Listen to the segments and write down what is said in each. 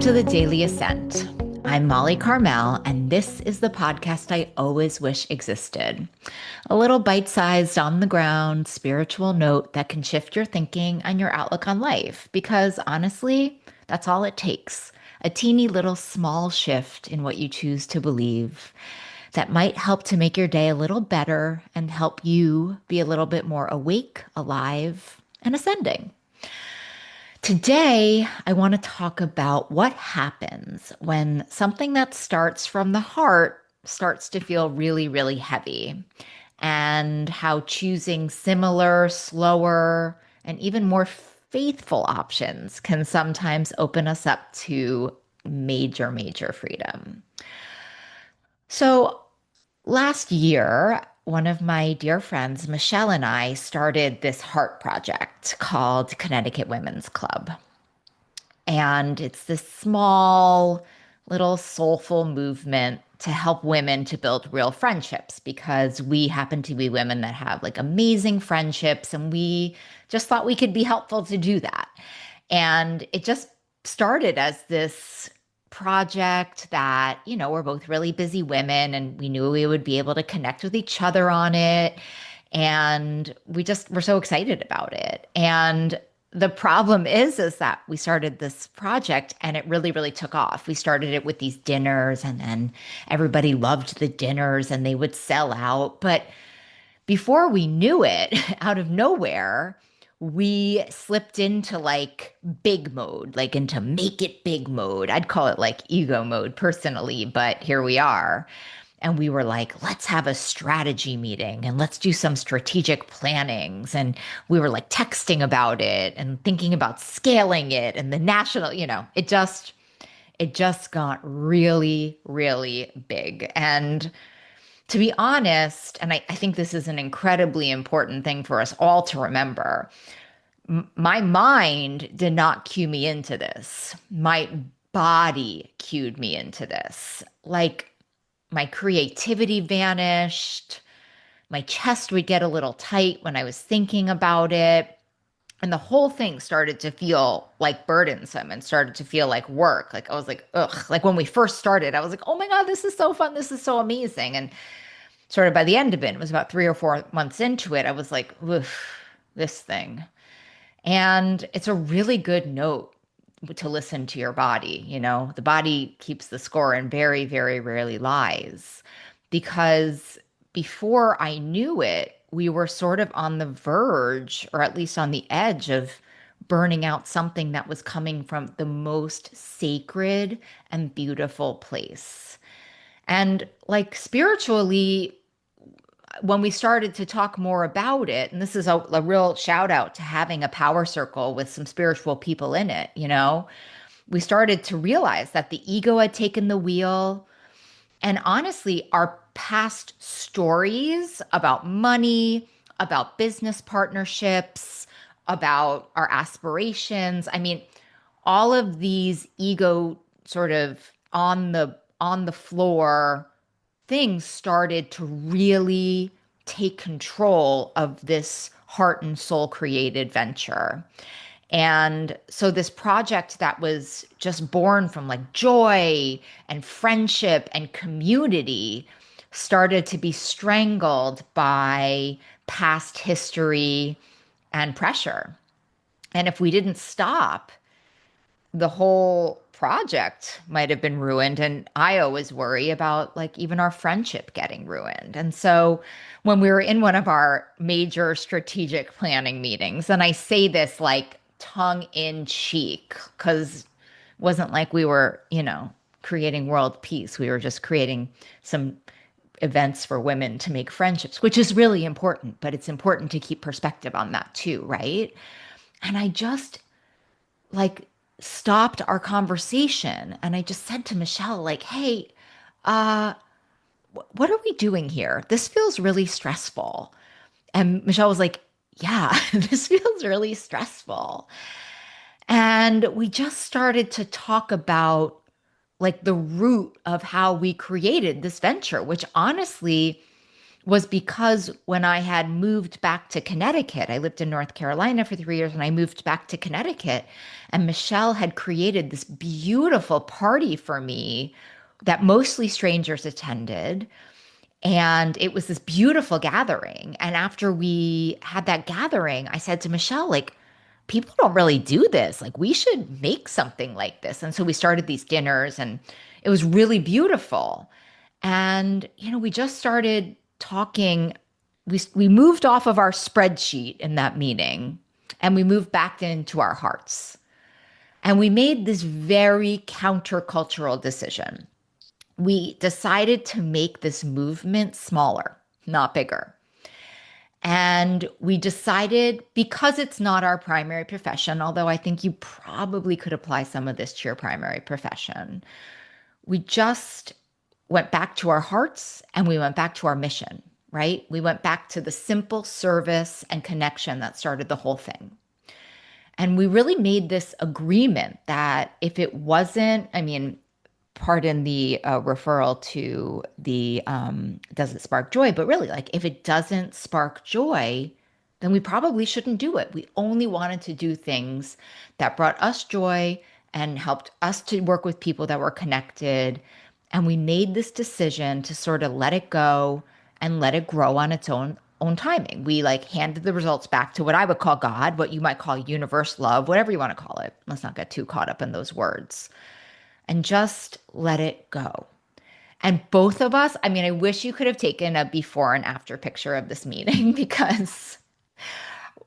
to the Daily Ascent. I'm Molly Carmel, and this is the podcast I always wish existed. A little bite-sized, on the ground, spiritual note that can shift your thinking and your outlook on life. Because honestly, that's all it takes. A teeny little small shift in what you choose to believe that might help to make your day a little better and help you be a little bit more awake, alive, and ascending. Today, I want to talk about what happens when something that starts from the heart starts to feel really, really heavy, and how choosing similar, slower, and even more faithful options can sometimes open us up to major, major freedom. So, last year, one of my dear friends, Michelle, and I started this heart project called Connecticut Women's Club. And it's this small, little soulful movement to help women to build real friendships because we happen to be women that have like amazing friendships and we just thought we could be helpful to do that. And it just started as this project that, we're both really busy women and we knew we would be able to connect with each other on it. And we just were so excited about it. And the problem is that we started this project and it really, really took off. We started it with these dinners and then everybody loved the dinners and they would sell out. But before we knew it, out of nowhere, we slipped into like big mode, like into make it big mode. I'd call it like ego mode personally, but here we are. And we were like, let's have a strategy meeting and let's do some strategic plannings. And we were like texting about it and thinking about scaling it and the national, it just got really, really big. And to be honest, and I think this is an incredibly important thing for us all to remember, my mind did not cue me into this. My body cued me into this. Like my creativity vanished. My chest would get a little tight when I was thinking about it. And the whole thing started to feel like burdensome and started to feel like work. Like I was like, ugh. Like when we first started, I was like, oh my God, this is so fun. This is so amazing. And sort of by the end of it, it was about 3 or 4 months into it, I was like, oof, this thing. And it's a really good note to listen to your body. The body keeps the score and very, very rarely lies. Because before I knew it, we were sort of on the verge, or at least on the edge of burning out something that was coming from the most sacred and beautiful place. And like spiritually, when we started to talk more about it, and this is a real shout out to having a power circle with some spiritual people in it, we started to realize that the ego had taken the wheel. And honestly, our past stories about money, about business partnerships, about our aspirations, I mean, all of these ego sort of on the floor things started to really take control of this heart and soul created venture. And so this project that was just born from like joy and friendship and community started to be strangled by past history and pressure. And if we didn't stop, the whole project might have been ruined. And I always worry about like even our friendship getting ruined. And so when we were in one of our major strategic planning meetings, and I say this like tongue in cheek, because it wasn't like we were, creating world peace. We were just creating some events for women to make friendships, which is really important, but it's important to keep perspective on that too, right? And I just like stopped our conversation and I just said to Michelle, like, hey, uh, what are we doing here? This feels really stressful. And Michelle was like, yeah, this feels really stressful. And we just started to talk about like the root of how we created this venture, which honestly was because when I had moved back to Connecticut, I lived in North Carolina for 3 years and I moved back to Connecticut, and Michelle had created this beautiful party for me that mostly strangers attended. And it was this beautiful gathering. And after we had that gathering, I said to Michelle, like, people don't really do this. Like, we should make something like this. And so we started these dinners, and it was really beautiful. And, we just started talking. We moved off of our spreadsheet in that meeting, and we moved back into our hearts. And we made this very countercultural decision. We decided to make this movement smaller, not bigger. And we decided, because it's not our primary profession, although I think you probably could apply some of this to your primary profession, we just went back to our hearts and we went back to our mission, right? We went back to the simple service and connection that started the whole thing. And we really made this agreement that if it wasn't, I mean, pardon the referral to the does it spark joy, but really, like, if it doesn't spark joy, then we probably shouldn't do it. We only wanted to do things that brought us joy and helped us to work with people that were connected. And we made this decision to sort of let it go and let it grow on its own timing. We like handed the results back to what I would call God, what you might call universe, love, whatever you want to call it. Let's not get too caught up in those words, and just let it go. And both of us, I mean, I wish you could have taken a before and after picture of this meeting because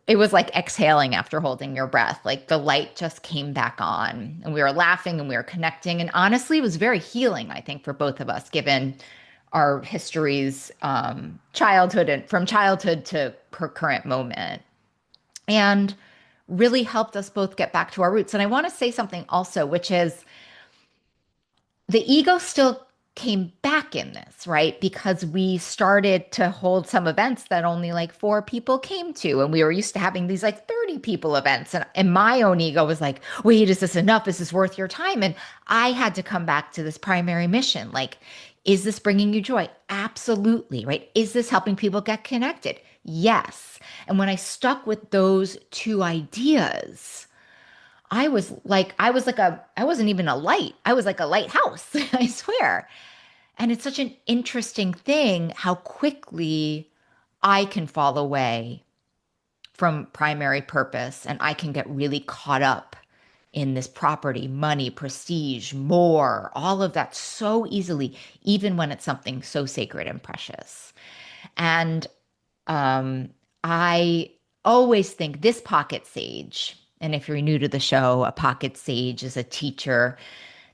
it was like exhaling after holding your breath. Like the light just came back on and we were laughing and we were connecting. And honestly, it was very healing, I think, for both of us, given our histories, childhood and from childhood to current moment. And really helped us both get back to our roots. And I want to say something also, which is the ego still came back in this, right? Because we started to hold some events that only like four people came to. And we were used to having these like 30 people events. And my own ego was like, wait, is this enough? Is this worth your time? And I had to come back to this primary mission. Like, is this bringing you joy? Absolutely, right? Is this helping people get connected? Yes. And when I stuck with those two ideas, I wasn't even a light. I was like a lighthouse, I swear. And it's such an interesting thing how quickly I can fall away from primary purpose and I can get really caught up in this property, money, prestige, more, all of that so easily, even when it's something so sacred and precious. And um, I always think this pocket sage, and if you're new to the show, a pocket sage is a teacher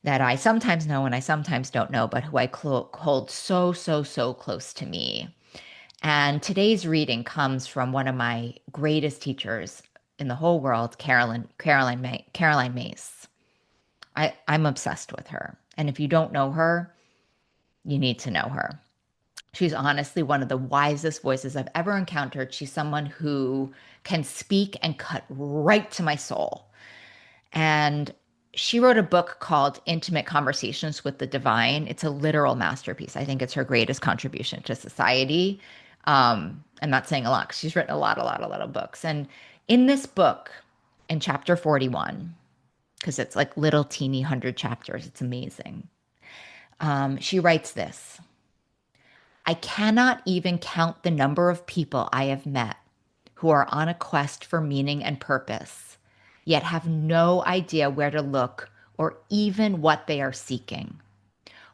that I sometimes know and I sometimes don't know, but who I hold so, so, so close to me. And today's reading comes from one of my greatest teachers in the whole world, Caroline Mace. I'm obsessed with her. And if you don't know her, you need to know her. She's honestly one of the wisest voices I've ever encountered. She's someone who can speak and cut right to my soul. And she wrote a book called Intimate Conversations with the Divine. It's a literal masterpiece. I think it's her greatest contribution to society. I'm not saying a lot 'cause she's written a lot of books. And in this book, in chapter 41, because it's like little teeny 100 chapters, it's amazing. She writes this: I cannot even count the number of people I have met who are on a quest for meaning and purpose, yet have no idea where to look or even what they are seeking.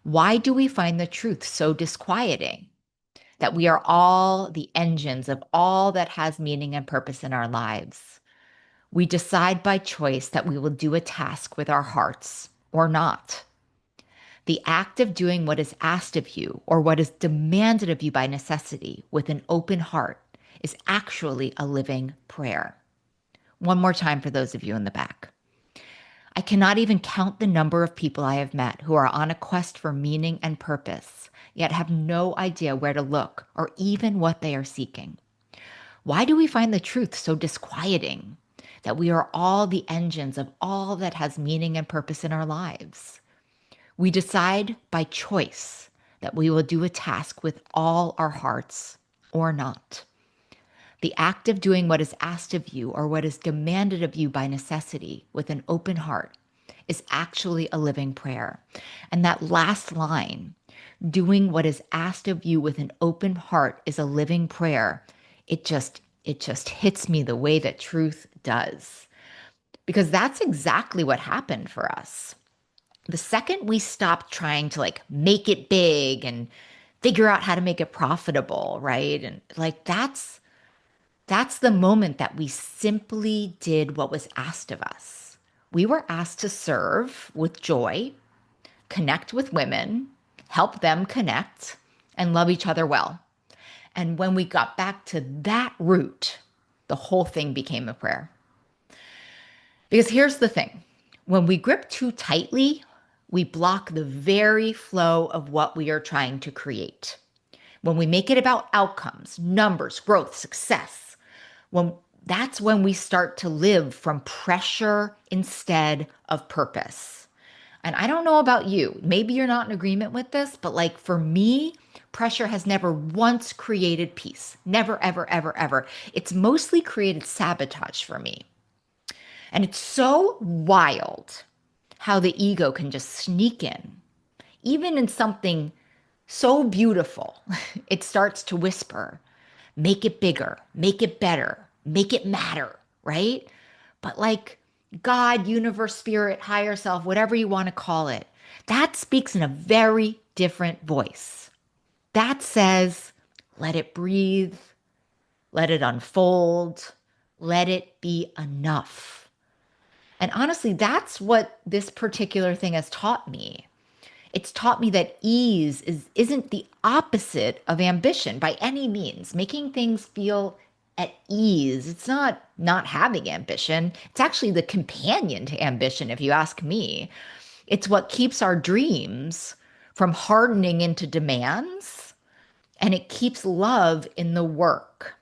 Why do we find the truth so disquieting? That we are all the engines of all that has meaning and purpose in our lives. We decide by choice that we will do a task with our hearts or not. The act of doing what is asked of you or what is demanded of you by necessity with an open heart is actually a living prayer. One more time for those of you in the back. I cannot even count the number of people I have met who are on a quest for meaning and purpose, yet have no idea where to look or even what they are seeking. Why do we find the truth so disquieting? That we are all the engines of all that has meaning and purpose in our lives. We decide by choice that we will do a task with all our hearts or not. The act of doing what is asked of you or what is demanded of you by necessity with an open heart is actually a living prayer. And that last line, doing what is asked of you with an open heart is a living prayer. It just hits me the way that truth does. Because that's exactly what happened for us. The second we stopped trying to like make it big and figure out how to make it profitable, right? And like that's the moment that we simply did what was asked of us. We were asked to serve with joy, connect with women, help them connect, and love each other well. And when we got back to that root, the whole thing became a prayer. Because here's the thing, when we grip too tightly, we block the very flow of what we are trying to create. When we make it about outcomes, numbers, growth, success, when that's when we start to live from pressure instead of purpose. And I don't know about you, maybe you're not in agreement with this, but like for me, pressure has never once created peace. Never, ever, ever, ever. It's mostly created sabotage for me. And it's so wild how the ego can just sneak in, even in something so beautiful. It starts to whisper, make it bigger, make it better, make it matter, right? But like God, universe, spirit, higher self, whatever you want to call it, that speaks in a very different voice. That says, let it breathe, let it unfold, let it be enough. And honestly, that's what this particular thing has taught me. It's taught me that ease isn't the opposite of ambition by any means. Making things feel at ease, it's not having ambition. It's actually the companion to ambition, if you ask me. It's what keeps our dreams from hardening into demands, and it keeps love in the work.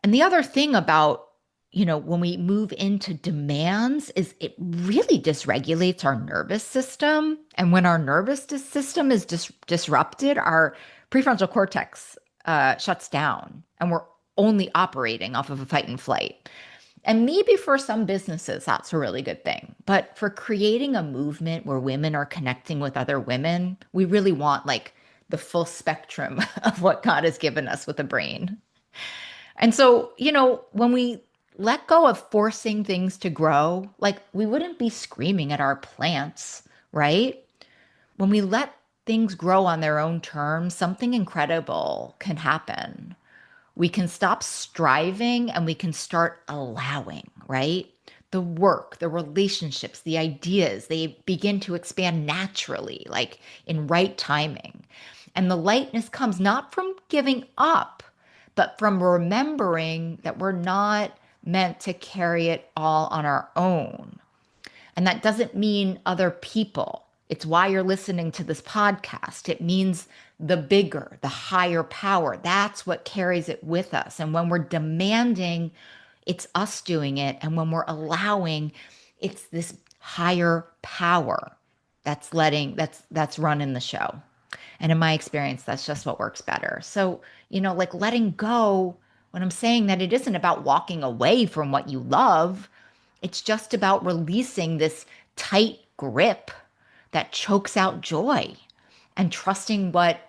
And the other thing about, when we move into demands is it really dysregulates our nervous system. And when our nervous system is disrupted, our prefrontal cortex shuts down and we're only operating off of a fight and flight. And maybe for some businesses, that's a really good thing. But for creating a movement where women are connecting with other women, we really want like the full spectrum of what God has given us with a brain. And so, when we let go of forcing things to grow, like we wouldn't be screaming at our plants, right? When we let things grow on their own terms, something incredible can happen. We can stop striving and we can start allowing, right? The work, the relationships, the ideas, they begin to expand naturally, like in right timing. And the lightness comes not from giving up, but from remembering that we're not meant to carry it all on our own. And that doesn't mean other people. It's why you're listening to this podcast. It means the bigger, the higher power. That's what carries it with us. And when we're demanding, it's us doing it. And when we're allowing, it's this higher power that's running the show. And in my experience, that's just what works better. So, like letting go, when I'm saying that it isn't about walking away from what you love, it's just about releasing this tight grip that chokes out joy and trusting that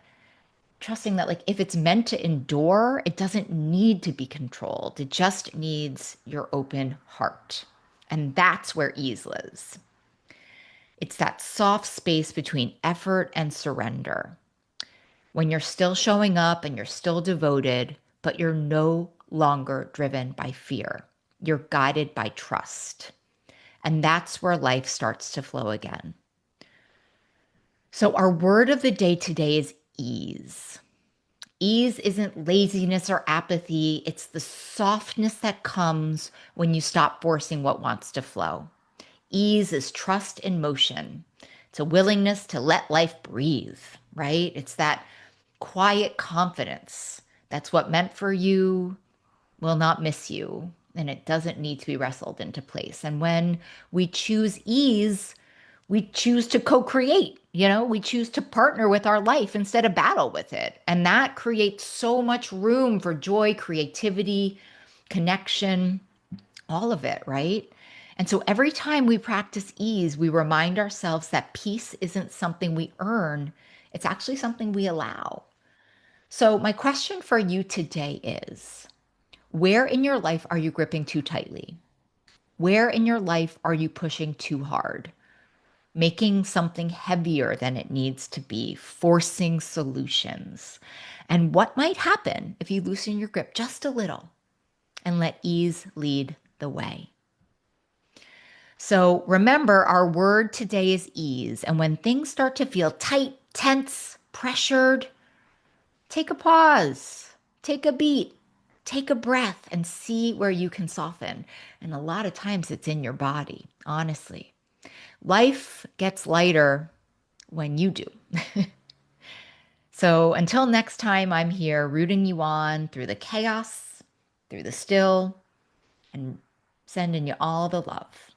like if it's meant to endure, it doesn't need to be controlled. It just needs your open heart. And that's where ease lives. It's that soft space between effort and surrender. When you're still showing up and you're still devoted, but you're no longer driven by fear. You're guided by trust. And that's where life starts to flow again. So, our word of the day today is ease. Ease isn't laziness or apathy, it's the softness that comes when you stop forcing what wants to flow. Ease is trust in motion. It's a willingness to let life breathe, right? It's that quiet confidence. That's what meant for you will not miss you, and it doesn't need to be wrestled into place. And when we choose ease, We choose to co-create, we choose to partner with our life instead of battle with it. And that creates so much room for joy, creativity, connection, all of it, right? And so every time we practice ease, we remind ourselves that peace isn't something we earn, it's actually something we allow. So, my question for you today is, where in your life are you gripping too tightly? Where in your life are you pushing too hard? Making something heavier than it needs to be, forcing solutions. And what might happen if you loosen your grip just a little and let ease lead the way? So remember, our word today is ease. And when things start to feel tight, tense, pressured, take a pause, take a beat, take a breath, and see where you can soften. And a lot of times it's in your body, honestly. Life gets lighter when you do. So until next time, I'm here rooting you on through the chaos, through the still, and sending you all the love.